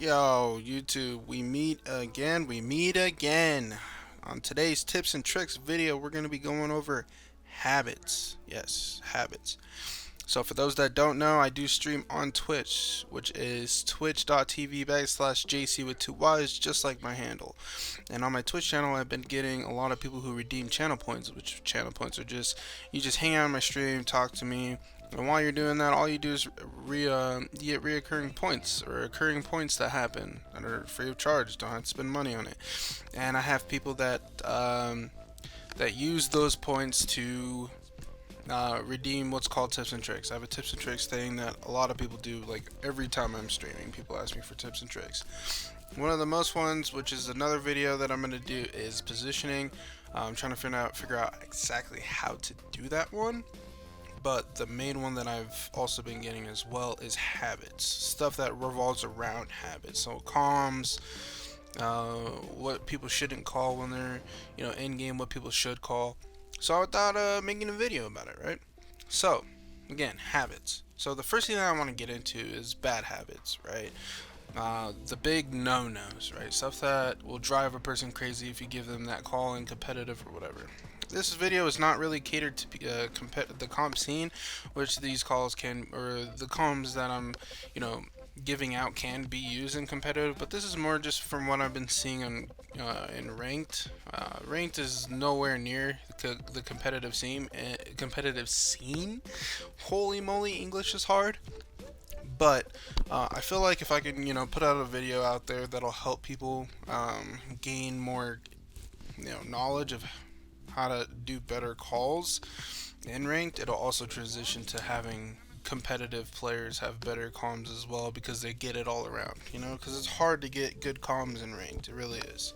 Yo, YouTube, we meet again. On today's tips and tricks video, we're going to be going over habits. Yes, habits. So, for those that don't know, I do stream on Twitch, which is twitch.tv/JC with two Y's, just like my handle. And on my Twitch channel, I've been getting a lot of people who redeem channel points, which channel points are just, you just hang out on my stream, talk to me, and while you're doing that, all you do is you get reoccurring points or recurring points that happen that are free of charge. Don't have to spend money on it. And I have people that use those points to redeem what's called tips and tricks. I have a tips and tricks thing that a lot of people do. Like every time I'm streaming, people ask me for tips and tricks. One of the most ones, which is another video that I'm gonna do, is positioning. I'm trying to figure out exactly how to do that one. But the main one that I've also been getting as well is habits, stuff that revolves around habits. So comms, what people shouldn't call when they're in game, what people should call. So I thought making a video about it, right? So again, habits. So the first thing that I want to get into is bad habits, right? The big no-nos, right? Stuff that will drive a person crazy if you give them that call in competitive or whatever. This video is not really catered to the comp scene, which these calls can, or the comms that I'm, giving out can be used in competitive. But this is more just from what I've been seeing in ranked. Ranked is nowhere near the competitive scene. Competitive scene. Holy moly, English is hard. But I feel like if I can, put out a video out there that'll help people gain more, knowledge of how to do better calls in ranked, it'll also transition to having competitive players have better comms as well because they get it all around, because it's hard to get good comms in ranked. It really is.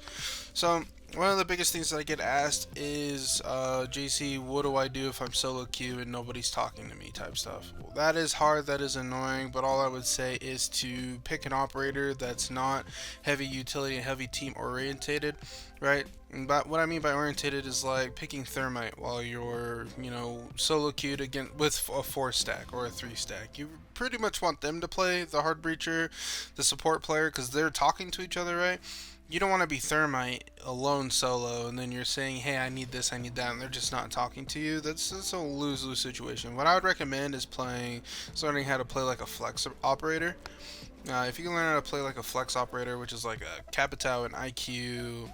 So one of the biggest things that I get asked is, JC, what do I do if I'm solo queue and nobody's talking to me type stuff? Well, that is hard, that is annoying, but all I would say is to pick an operator that's not heavy utility and heavy team orientated, right? But what I mean by orientated is like picking Thermite while you're, solo queued again with a 4 stack or a 3 stack. You pretty much want them to play the hard breacher, the support player, because they're talking to each other, right? You don't want to be Thermite alone solo and then you're saying, hey, I need this, I need that, and they're just not talking to you. That's a lose-lose situation. What I would recommend is starting how to play like a flex operator. If you can learn how to play like a flex operator, which is like a Capitao and IQ,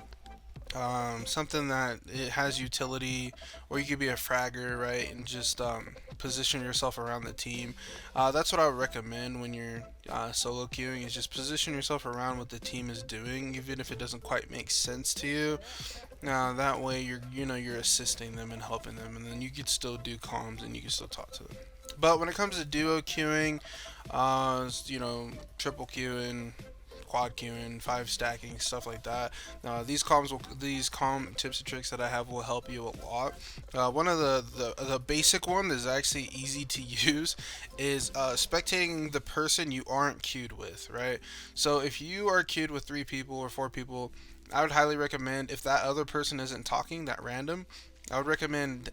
something that it has utility, or you could be a fragger, right, and just position yourself around the team. That's what I would recommend when you're solo queuing, is just position yourself around what the team is doing, even if it doesn't quite make sense to you. That way you're assisting them and helping them, and then you could still do comms and you can still talk to them. But when it comes to duo queuing, triple queuing, quad queuing, 5 stacking, stuff like that. These calm tips and tricks that I have will help you a lot. One of the basic one that is actually easy to use is spectating the person you aren't queued with, right? So if you are queued with 3 people or 4 people, I would highly recommend, if that other person isn't talking, that random, I would recommend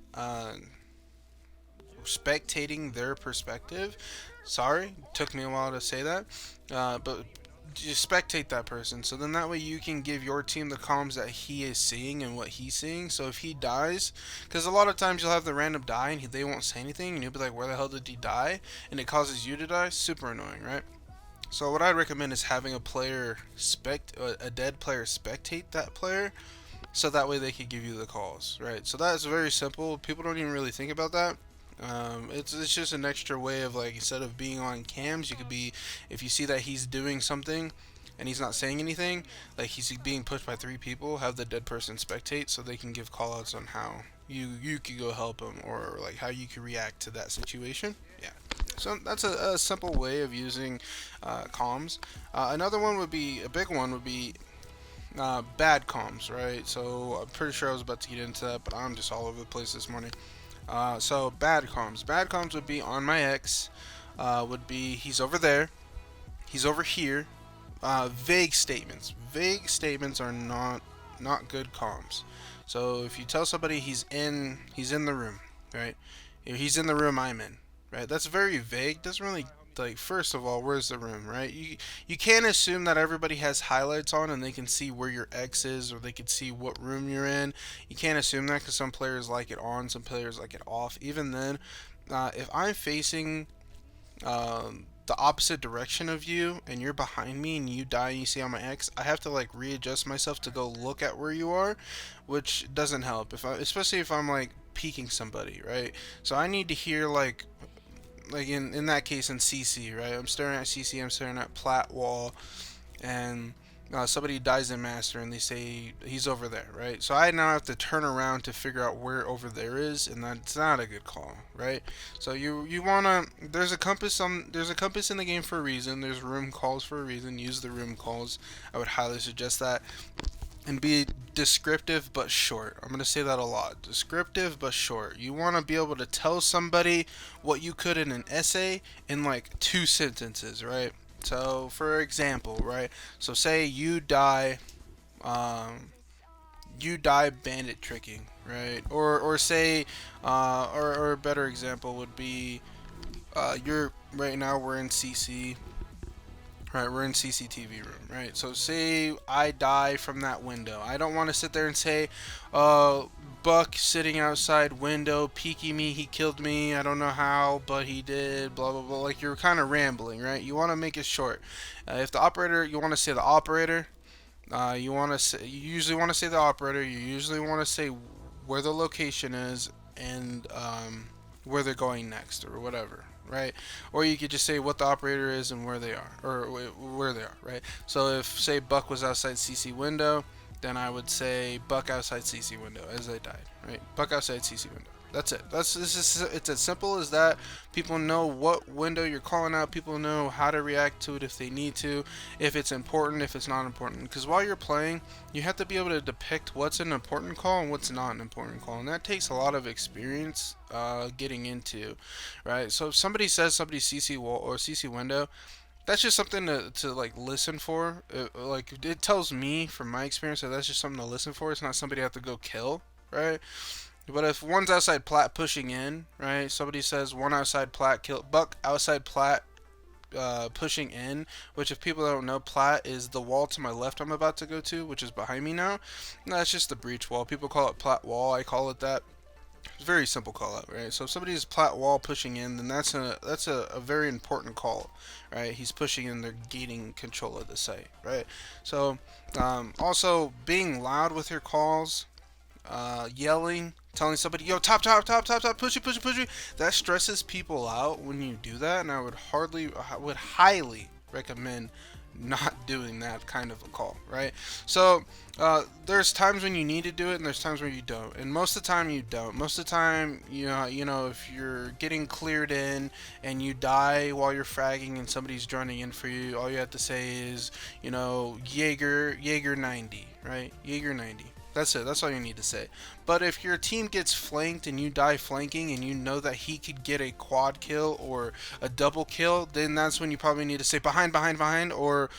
spectating their perspective. Sorry, took me a while to say that, but just spectate that person. So then that way you can give your team the comms that he is seeing and what he's seeing. So if he dies, because a lot of times you'll have the random die and they won't say anything, and you'll be like, where the hell did he die? And it causes you to die. Super annoying, right? So what I recommend is having a dead player spectate that player, so that way they can give you the calls, right? So that is very simple. People don't even really think about that. It's just an extra way of, like, instead of being on cams, you could be, if you see that he's doing something and he's not saying anything, like he's being pushed by 3 people, have the dead person spectate so they can give callouts on how you could go help him, or like how you could react to that situation. Yeah. So that's a simple way of using comms. Another one would be, a big one would be bad comms, right? So I'm pretty sure I was about to get into that, but I'm just all over the place this morning. So bad comms. Bad comms would be on my X. Would be, he's over there. He's over here. Vague statements. Vague statements are not good comms. So if you tell somebody he's in the room, right? He's in the room I'm in, right? That's very vague. Doesn't really like first of all, where's the room, right? You can't assume that everybody has highlights on and they can see where your X is or they can see what room you're in. You can't assume that because some players like it on, some players like it off. Even then, if I'm facing the opposite direction of you and you're behind me and you die and you see on my X, I have to like readjust myself to go look at where you are, which doesn't help if especially if I'm like peeking somebody, right? So I need to hear like in that case in CC, right? I'm staring at CC, I'm staring at plat wall, and somebody dies in master and they say he's over there, right? So I now have to turn around to figure out where over there is, and that's not a good call, right? So you wanna there's a compass in the game for a reason. There's room calls for a reason. Use the room calls. I would highly suggest that, and be descriptive but short. I'm going to say that a lot. Descriptive but short. You want to be able to tell somebody what you could in an essay in like 2 sentences, right? So, for example, right? So, say um, you die bandit tricking, right? Or say, or a better example would be, you're right now we're in CC. Right, we're in CCTV room, right? So say I die from that window. I don't want to sit there and say, Buck sitting outside window, peeking me, he killed me, I don't know how, but he did, blah, blah, blah. Like, you're kind of rambling, right? You want to make it short. If the operator, you want to say the operator, you usually want to say the operator, you usually want to say where the location is, and where they're going next or whatever, right? Or you could just say what the operator is and where they are, or where they are, right? So if say Buck was outside CC window, then I would say Buck outside CC window as they died, right? Buck outside CC window. That's it. It's as simple as that. People know what window you're calling out. People know how to react to it if they need to, if it's important, if it's not important. Because while you're playing, you have to be able to depict what's an important call and what's not an important call, and that takes a lot of experience getting into, right? So if somebody says somebody's CC wall or CC window, that's just something to like listen for. It tells me from my experience that that's just something to listen for. It's not somebody I have to go kill, right? But if one's outside plat pushing in, right? Somebody says one outside plat kill Buck outside plat pushing in, which if people don't know, plat is the wall to my left I'm about to go to, which is behind me now. No, that's just the breach wall. People call it plat wall. I call it that. It's a very simple call out, right? So if somebody's plat wall pushing in, then that's a very important call, right? He's pushing in, they're gaining control of the site, right? So also being loud with your calls, yelling, telling somebody, yo, top, top, top, top, top, push it, push it, push it. That stresses people out when you do that, and I would highly recommend not doing that kind of a call, right? So there's times when you need to do it, and there's times where you don't. And most of the time you don't. Most of the time, you know, if you're getting cleared in and you die while you're fragging and somebody's joining in for you, all you have to say is, you know, Jaeger 90, right? Jaeger 90. That's it. That's all you need to say. But if your team gets flanked and you die flanking and you know that he could get a quad kill or a double kill, then that's when you probably need to say behind, behind, behind, or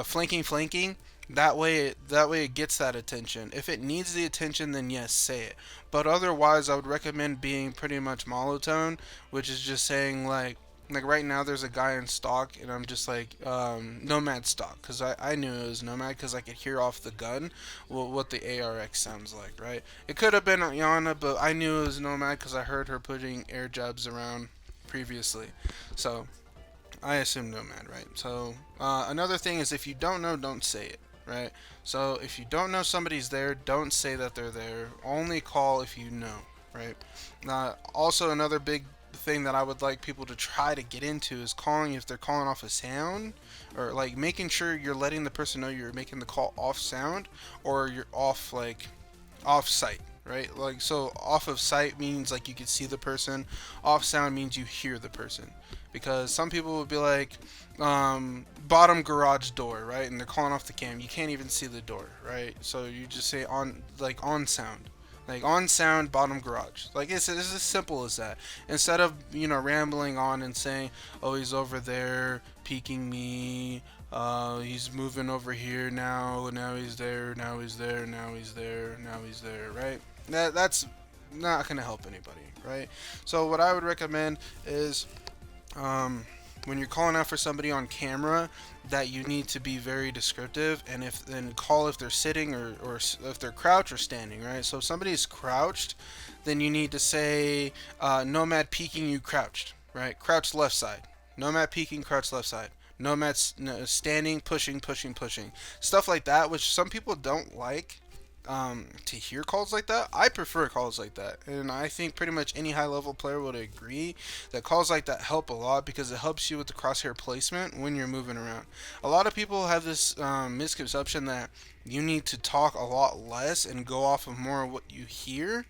flanking, flanking. That way it gets that attention. If it needs the attention, then yes, say it. But otherwise, I would recommend being pretty much monotone, which is just saying like right now there's a guy in stock and I'm just like nomad stock, because I knew it was nomad because I could hear off the gun what the ARX sounds like, right? It could have been Yana, but I knew it was nomad because I heard her putting air jabs around previously, so I assume nomad, right? So another thing is, if you don't know, don't say it, right? So if you don't know somebody's there, don't say that they're there. Only call if you know, right? Also another big thing that I would like people to try to get into is calling if they're calling off a sound, or like making sure you're letting the person know you're making the call off sound, or you're off off site, right? Like, so off of site means like you can see the person, off sound means you hear the person, because some people would be like bottom garage door, right? And they're calling off the cam, you can't even see the door, right? So you just say on sound, like on sound, bottom garage. Like it's as simple as that. Instead of, you know, rambling on and saying, oh, he's over there peeking me, he's moving over here now he's there, now he's there, now he's there, now he's there, right? That's not gonna help anybody, right? So what I would recommend is when you're calling out for somebody on camera, that you need to be very descriptive, and if then call if they're sitting or if they're crouched or standing, right? So if somebody is crouched, then you need to say nomad peeking, you crouched, right? Crouch left side. Nomad peeking, crouch left side. Nomad standing, pushing, pushing, pushing. Stuff like that, which some people don't like to hear calls like that. I prefer calls like that, and I think pretty much any high level player would agree that calls like that help a lot because it helps you with the crosshair placement when you're moving around. A lot of people have this misconception that you need to talk a lot less and go off of more of what you hear.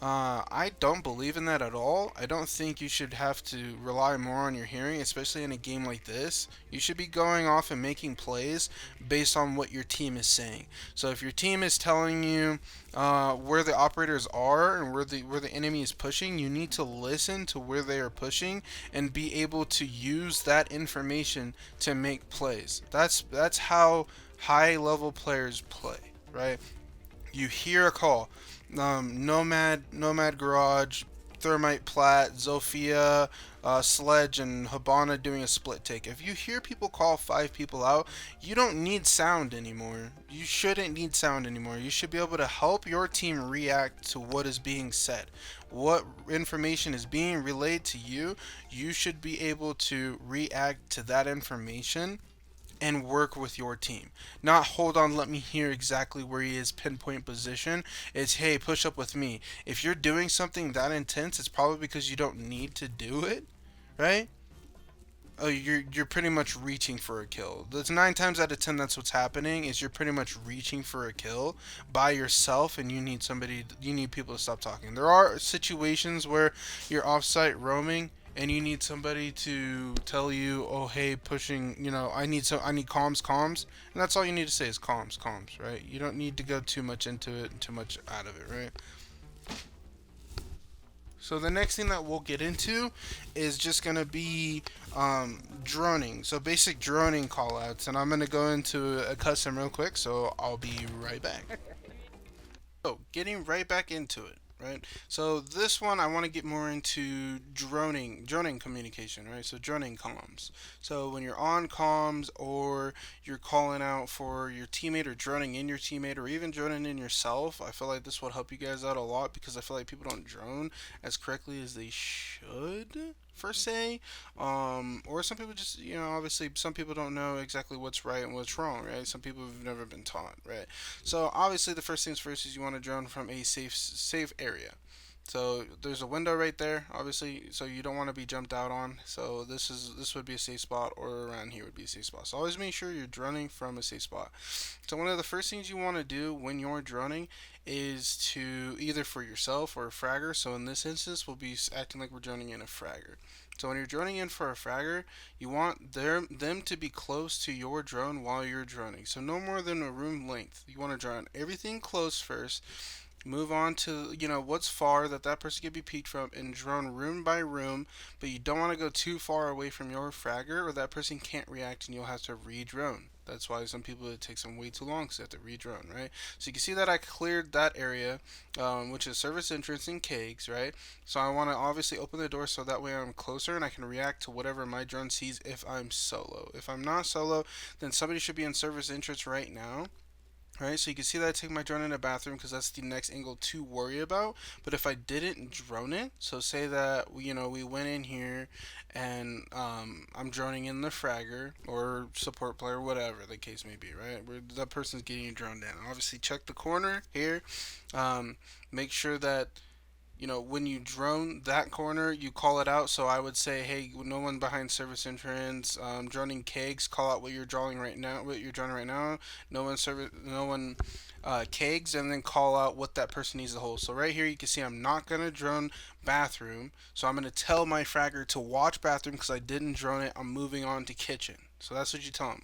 I don't believe in that at all. I don't think you should have to rely more on your hearing, especially in a game like this. You should be going off and making plays based on what your team is saying. So if your team is telling you where the operators are and where the enemy is pushing, you need to listen to where they are pushing and be able to use that information to make plays. That's how high level players play, right? You hear a call, Nomad Garage, Thermite Plat, Zofia, Sledge, and Habana doing a split take. If you hear people call 5 people out, you don't need sound anymore. You shouldn't need sound anymore. You should be able to help your team react to what is being said. What information is being relayed to you, you should be able to react to that information and work with your team. Not hold on, let me hear exactly where he is, pinpoint position. It's hey, push up with me. If you're doing something that intense, it's probably because you don't need to do it, right? Oh, you're pretty much reaching for a kill. That's 9 times out of 10. That's what's happening. Is you're pretty much reaching for a kill by yourself, and you need somebody. You need people to stop talking. There are situations where you're off-site roaming, and you need somebody to tell you, oh hey, pushing. I need comms, comms, and that's all you need to say is comms, comms, right? You don't need to go too much into it and too much out of it, right? So the next thing that we'll get into is just gonna be droning. So basic droning callouts, and I'm gonna go into a custom real quick. So I'll be right back. So getting right back into it, right? So this one I want to get more into droning communication, right? So droning comms. So when you're on comms or you're calling out for your teammate or droning in your teammate or even droning in yourself, I feel like this would help you guys out a lot because I feel like people don't drone as correctly as they should, per se. Or some people just, obviously some people don't know exactly what's right and what's wrong, right? Some people have never been taught, right? So obviously the first things first is you want to drone from a safe area. So there's a window right there, obviously, so you don't want to be jumped out on. So this would be a safe spot, or around here would be a safe spot. So always make sure you're droning from a safe spot. So one of the first things you want to do when you're droning is to either for yourself or a fragger. So in this instance, we'll be acting like we're droning in a fragger. So when you're droning in for a fragger, you want them to be close to your drone while you're droning. So no more than a room length. You want to drone everything close first. Move on to what's far that person can be peeked from, and drone room by room. But you don't want to go too far away from your fragger, or that person can't react, and you'll have to re-drone. That's why some people it takes them way too long because they have to re-drone, right? So you can see that I cleared that area, which is service entrance and kegs, right? So I want to obviously open the door so that way I'm closer and I can react to whatever my drone sees if I'm solo. If I'm not solo, then somebody should be in service entrance right now. Right, so you can see that I take my drone in a bathroom because that's the next angle to worry about. But if I didn't drone it, so say that we went in here and I'm droning in the fragger or support player, whatever the case may be, right? Where that person's getting droned in. Obviously, check the corner here. Make sure that when you drone that corner, you call it out. So I would say, hey, no one behind service entrance. Droning kegs, call out what you're drawing right now. What you're droning right now. No one kegs, and then call out what that person needs to hold. So right here, you can see I'm not gonna drone bathroom. So I'm gonna tell my fragger to watch bathroom because I didn't drone it. I'm moving on to kitchen. So that's what you tell them.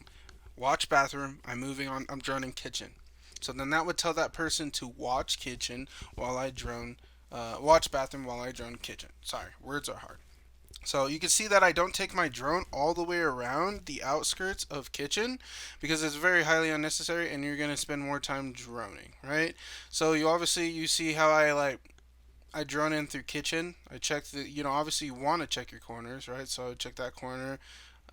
Watch bathroom. I'm moving on. I'm droning kitchen. So then that would tell that person to watch kitchen while I drone watch bathroom while I drone kitchen. Sorry, words are hard. So you can see that I don't take my drone all the way around the outskirts of kitchen because it's very highly unnecessary and you're going to spend more time droning, right? So you see how I drone in through kitchen. I check the, obviously you want to check your corners, right? So I would check that corner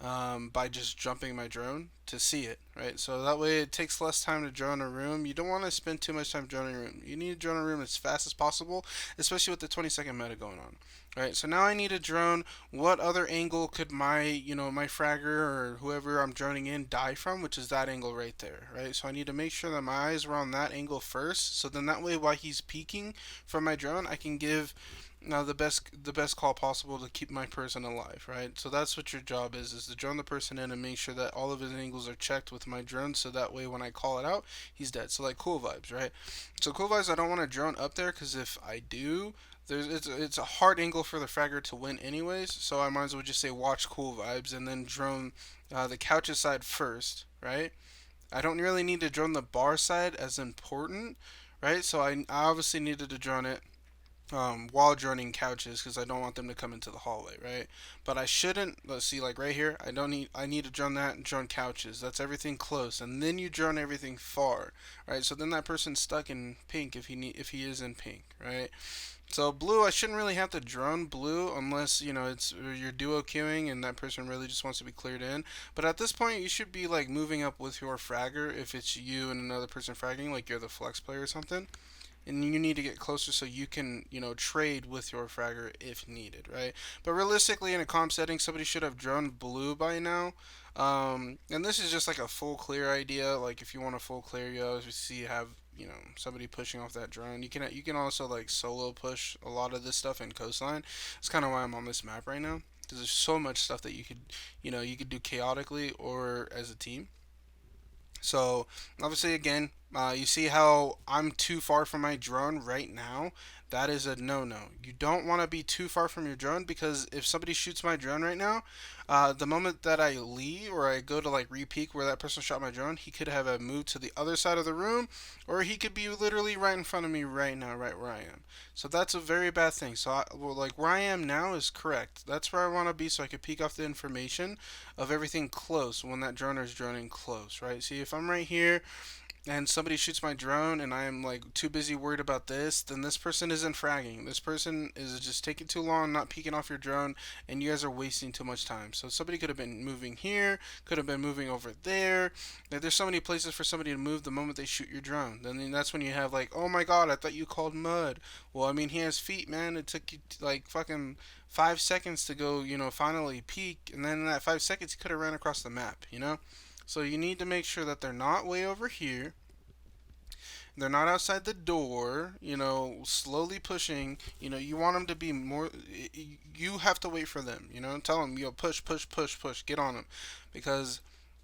by just jumping my drone to see it, right? So that way it takes less time to drone a room. You don't want to spend too much time droning a room. You need to drone a room as fast as possible, especially with the 20-second meta going on, right? So now I need a drone. What other angle could my, my fragger or whoever I'm droning in die from, which is that angle right there, right? So I need to make sure that my eyes are on that angle first. So then that way while he's peeking from my drone, I can give now the best call possible to keep my person alive, right? So that's what your job is to drone the person in and make sure that all of his angles are checked with my drone, so that way when I call it out, he's dead. So like cool vibes, right? So cool vibes, I don't want to drone up there because if I do, it's a hard angle for the fragger to win anyways. So I might as well just say watch cool vibes and then drone the couches side first, right? I don't really need to drone the bar side as important, right? So I obviously needed to drone it while droning couches because I don't want them to come into the hallway, right? But I shouldn't. Let's see, like right here, I don't need. I need to drone that and drone couches. That's everything close, and then you drone everything far, right? So then that person's stuck in pink if he is in pink, right? So blue, I shouldn't really have to drone blue unless it's you're duo queuing and that person really just wants to be cleared in. But at this point, you should be like moving up with your fragger if it's you and another person fragging, like you're the flex player or something, and you need to get closer so you can trade with your fragger if needed, right? But realistically, in a comp setting, somebody should have droned blue by now. And this is just like a full clear idea. Like if you want a full clear, you always see you have somebody pushing off that drone. You can also like solo push a lot of this stuff in coastline. That's kind of why I'm on this map right now, because there's so much stuff that you could do chaotically or as a team. So obviously, again, you see how I'm too far from my drone right now. That is a no-no. You don't want to be too far from your drone because if somebody shoots my drone right now, the moment that I leave or I go to like re-peek where that person shot my drone, he could have moved to the other side of the room, or he could be literally right in front of me right now, right where I am. So that's a very bad thing. So like where I am now is correct. That's where I want to be so I could peek off the information of everything close when that droner is droning close, right? See, if I'm right here and somebody shoots my drone and I'm like too busy worried about this, then this person isn't fragging. This person is just taking too long, not peeking off your drone, and you guys are wasting too much time. So somebody could have been moving here, could have been moving over there. Like, there's so many places for somebody to move the moment they shoot your drone. Then that's when you have like, oh my god, I thought you called mud. Well, I mean, he has feet, man. It took you like fucking 5 seconds to go, finally peek, and then in that 5 seconds, he could have ran across the map. So you need to make sure that they're not way over here. They're not outside the door, slowly pushing. You want them to be more. You have to wait for them. Tell them, push, push, push, push, get on them, because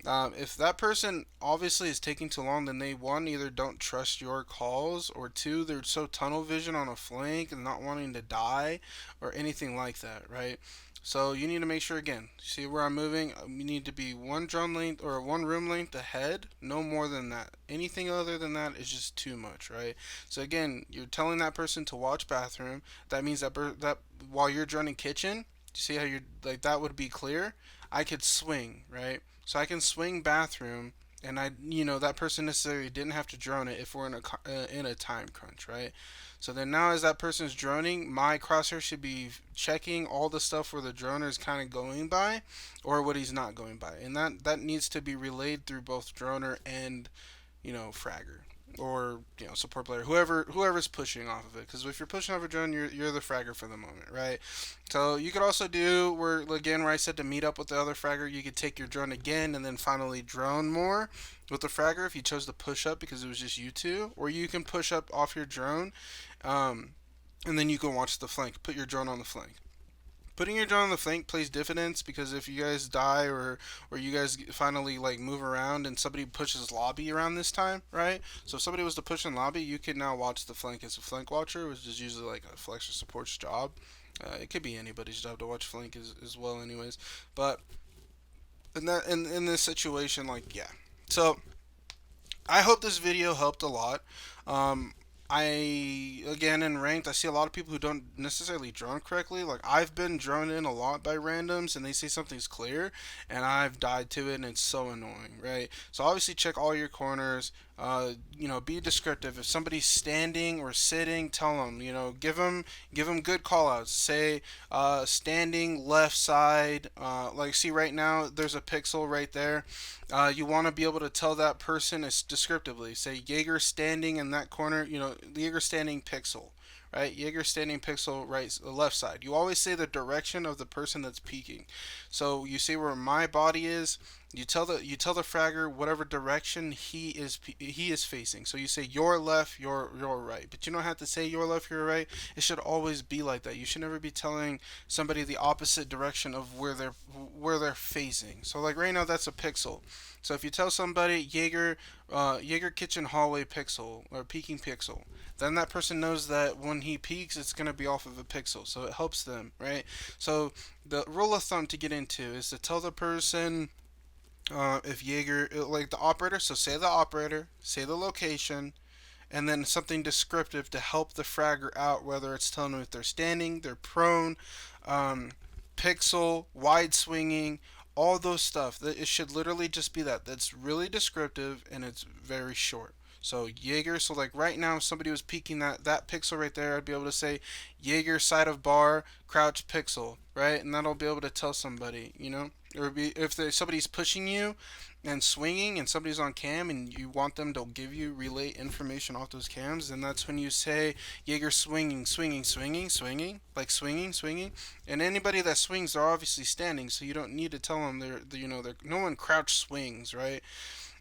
if that person obviously is taking too long, then they one either don't trust your calls, or two they're so tunnel vision on a flank and not wanting to die, or anything like that, right? So you need to make sure again. See where I'm moving? You need to be one drone length or one room length ahead, no more than that. Anything other than that is just too much, right? So again, you're telling that person to watch bathroom. That means that while you're droning kitchen, you see how you're like that would be clear. I could swing, right? So I can swing bathroom, and that person necessarily didn't have to drone it if we're in a time crunch, right? So then now as that person's droning, my crosshair should be checking all the stuff where the droner is kind of going by, or what he's not going by, and that needs to be relayed through both droner and fragger, or support player, whoever's pushing off of it. Because if you're pushing off a drone, you're the fragger for the moment, right? So you could also do where I said to meet up with the other fragger, you could take your drone again and then finally drone more with the fragger if you chose to push up because it was just you two, or you can push up off your drone, um, and then you can watch the flank. Put your drone on the flank. Putting your drone on the flank plays dividends because if you guys die, or you guys finally like move around and somebody pushes lobby around this time, right? So if somebody was to push in lobby, you can now watch the flank as a flank watcher, which is usually like a flexor support's job. It could be anybody's job to watch flank as well, anyways. But in this situation, like yeah. So I hope this video helped a lot. Again, in ranked, I see a lot of people who don't necessarily drone correctly. Like, I've been droned in a lot by randoms and they say something's clear and I've died to it and it's so annoying, right? So obviously check all your corners. Be descriptive. If somebody's standing or sitting, tell them, give them good call outs. Say, standing left side, like, see right now, there's a pixel right there. You want to be able to tell that person as descriptively. Say Jaeger standing in that corner. Jaeger standing pixel, right? Jaeger standing pixel right, left side. You always say the direction of the person that's peeking. So you see where my body is. You tell the fragger whatever direction he is facing. So you say your left, your right, but you don't have to say your left, your right. It should always be like that. You should never be telling somebody the opposite direction of where they're facing. So like right now, that's a pixel. So if you tell somebody Jaeger kitchen hallway pixel or peeking pixel, then that person knows that when he peeks, it's gonna be off of a pixel. So it helps them, right? So the rule of thumb to get into is to tell the person, if Jaeger, like the operator, so say the operator, say the location, and then something descriptive to help the fragger out, whether it's telling them if they're standing, they're prone, um, pixel, wide swinging, all those stuff. It should literally just be that. That's really descriptive and it's very short. So Jaeger, so like right now, if somebody was peeking that pixel right there, I'd be able to say Jaeger side of bar, crouch pixel, right? And that'll be able to tell somebody, or if somebody's pushing you and swinging and somebody's on cam and you want them to give you relay information off those cams, then that's when you say Jaeger swinging, swinging, swinging, swinging, like swinging, swinging. And anybody that swings, they're obviously standing, so you don't need to tell them they're no one crouch swings, right?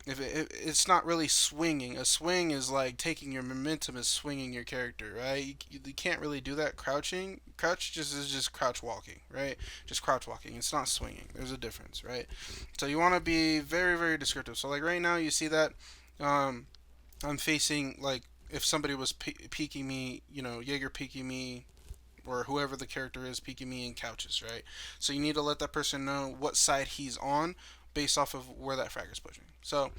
It's not really swinging. A swing is like taking your momentum as swinging your character, right? You can't really do that crouching. Crouch is just crouch walking, right? Just crouch walking. It's not swinging. There's a difference, right? So you want to be very, very descriptive. So like right now, you see that, um, I'm facing, like, if somebody was peeking me, Jaeger peeking me, or whoever the character is peeking me in couches, right? So you need to let that person know what side he's on based off of where that fragger's pushing. So,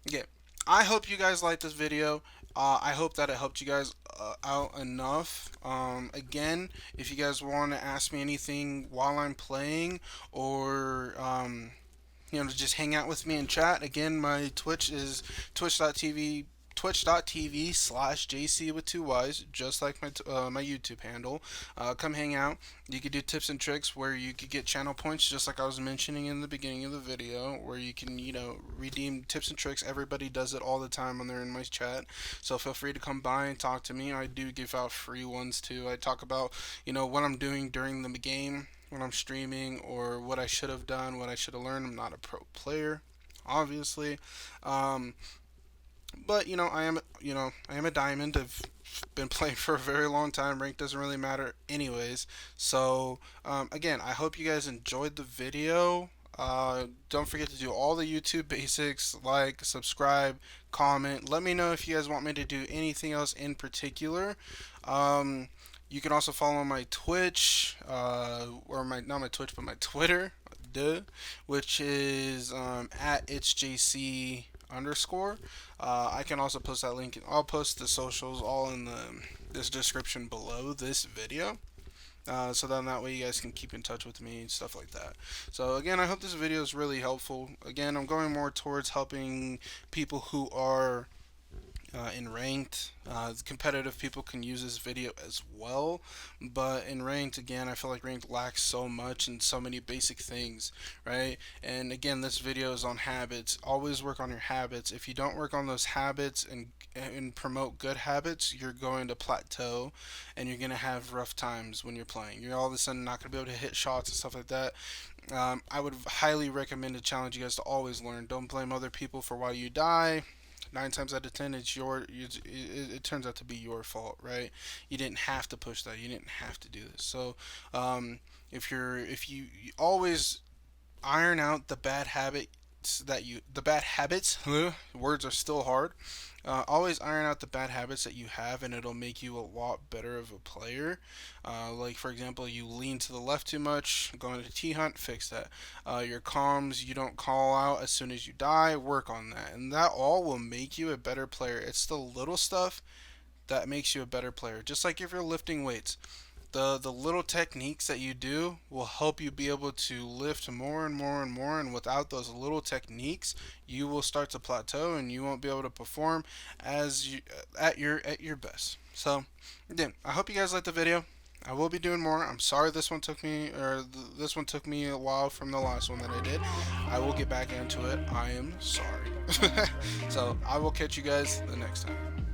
yeah, I hope you guys liked this video. I hope that it helped you guys out enough. Again, if you guys want to ask me anything while I'm playing, or just hang out with me and chat. Again, my Twitch is twitch.tv/JC with two Y's, just like my YouTube handle. Come hang out. You could do tips and tricks where you could get channel points, just like I was mentioning in the beginning of the video, where you can, redeem tips and tricks. Everybody does it all the time when they're in my chat. So feel free to come by and talk to me. I do give out free ones too. I talk about, what I'm doing during the game when I'm streaming, or what I should have done, what I should have learned. I'm not a pro player, obviously. Um, but I am a diamond. I've been playing for a very long time. Rank doesn't really matter anyways. So again, I hope you guys enjoyed the video. Don't forget to do all the YouTube basics, like, subscribe, comment. Let me know if you guys want me to do anything else in particular. um, you can also follow my Twitch, or my not my Twitch, but my Twitter, duh, which is at itsjc underscore. I can also post that link. I'll post the socials all in this description below this video. So then that way you guys can keep in touch with me and stuff like that. So again, I hope this video is really helpful. Again, I'm going more towards helping people who are in ranked. Competitive people can use this video as well, but in ranked, again, I feel like ranked lacks so much and so many basic things, right? And again, this video is on habits. Always work on your habits. If you don't work on those habits and promote good habits, you're going to plateau and you're going to have rough times when you're playing. You're all of a sudden not going to be able to hit shots and stuff like that. I would highly recommend to challenge you guys to always learn. Don't blame other people for why you die. 9 times out of 10, it turns out to be your fault, right? You didn't have to push that. You didn't have to do this. So if you always iron out the bad habits, words are still hard. Always iron out the bad habits that you have, and it'll make you a lot better of a player. Like, for example, you lean to the left too much, going to T-Hunt, fix that. Your comms, you don't call out as soon as you die, work on that. And that all will make you a better player. It's the little stuff that makes you a better player. Just like if you're lifting weights, the little techniques that you do will help you be able to lift more and more and more, and without those little techniques you will start to plateau and you won't be able to perform as you at your best. So again, I hope you guys liked the video. I will be doing more. I'm sorry this one took me, this one took me a while from the last one that I did. I will get back into it. I am sorry. So I will catch you guys the next time.